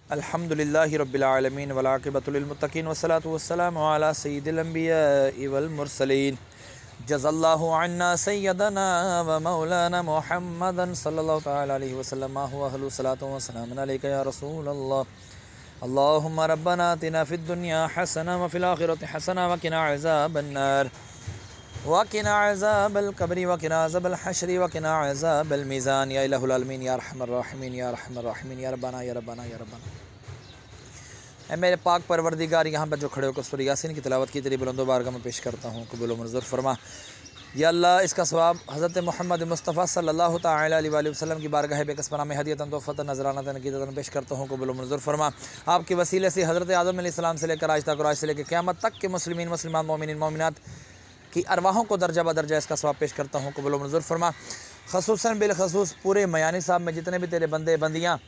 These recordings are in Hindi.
अल्हम्दुलिल्लाहि रब्बिल आलमीन वल आक़िबतु लिल मुत्तक़ीन वस्सलातु वस्सलामु अला सय्यिदिल अंबियाइ वल मुरसलीन जज़ल्लाहु अन्ना सय्यदना व मौलाना मुहम्मदन सल्लल्लाहु तआला अलैहि वसल्लम मा हुवा अहलु सलातु व सलामुन अलैका या रसूलल्लाह अल्लाहुम्मा रब्बना आतिना फिद दुनिया हसना व फिल आखिरति हसना व क़िना अज़ाबन नार व क़िना अज़ाबल क़ब्रि व क़िना अज़ाबल हश्रि व क़िना अज़ाबल मीज़ान या इलाहुल आलमीन या रहमर राहिमीन या रहमर राहिमीन या रब्बाना या रब्बाना या रब्बाना। ऐ मेरे पाक परवरदिगार, यहाँ पर जो खड़े होकर सूरह यासीन की तिलावत की तेरी बुलंदो बारगाह में पेश करता हूँ, कबूल व मंजूर फरमा। या अल्लाह, इसका सवाब हज़रत मोहम्मद मुस्तफ़ा सल्लल्लाहु तआला अलैहि वसल्लम की बारगाह बेकसपना में हदियतन तोहफ़तन नज़रानतन अक़ीदतन पेश करता हूँ, कबूल व मंजूर फरमा। आपके वसीले से हज़रत आदम अलैहिस्सलाम से लेकर आज तक और आज से लेकर क़यामत तक के मुस्लिमीन मुसलमान मोमिनीन मोमिनात की अरवाहों को दर्जा बदर्जा इसका सवाब पेश करता हूँ, कबूल व मंजूर फरमा। ख़ुसूसन बिलख़ुसूस पूरे मयानी साहब में जितने भी तेरे बंदे बंदियाँ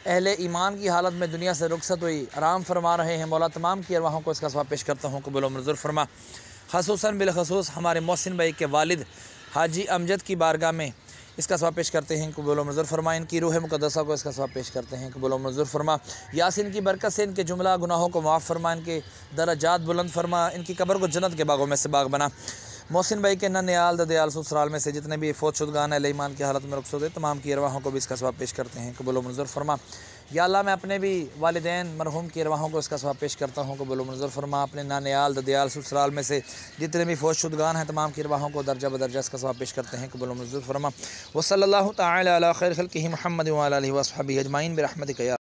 अहले ईमान की हालत में दुनिया से रुखसत हुई आराम फरमा रहे हैं, मौला तमाम की अरवाहों को इसका सवाब पेश करता हूँ, कबूल व मंजूर फरमा। ख़ुसूसन बिलख़ुसूस हमारे मोहसिन भाई के वालिद हाजी अमजद की बारगाह में इसका सवाब पेश करते हैं, कबूल व मंजूर फरमा। इनकी रूह मुक़द्दसा को इसका सवाब पेश करते हैं, कबूल व मंजूर फरमा। यासीन की बरकत से इनके जुमला गुनाहों को माफ़ फरमा, इनके दर्जात बुलंद फरमा, इनकी कब्र को जन्नत के बागों में से बाग बना। मोहसिन भाई के नन्याल ददयाल ससुराल में से जितने भी फौत शुदगान है ईमान की हालत में रुखसत है, तमाम की अरवाहों को भी इसका सवाब पेश करते हैं, कबूल व मंजूर फरमा। या अल्लाह, मैं अपने भी वालिदैन मरहूम की अरवाहों को इसका सवाब पेश करता हूँ, कबूल व मंजूर फरमा। अपने नन्याल ददयाल ससुराल में से जितने भी फौत शुदगान हैं, तमाम की अरवाहों को दर्जा बदर्जा इसका सवाब पेश करते हैं, कबूल व मंजूर फरमा। व सल्लल्लाहु तआला अला खैर खल्क़िही मुहम्मद व अला आलिहि व अस्हाबिही अजमाइन बिरहमतिका या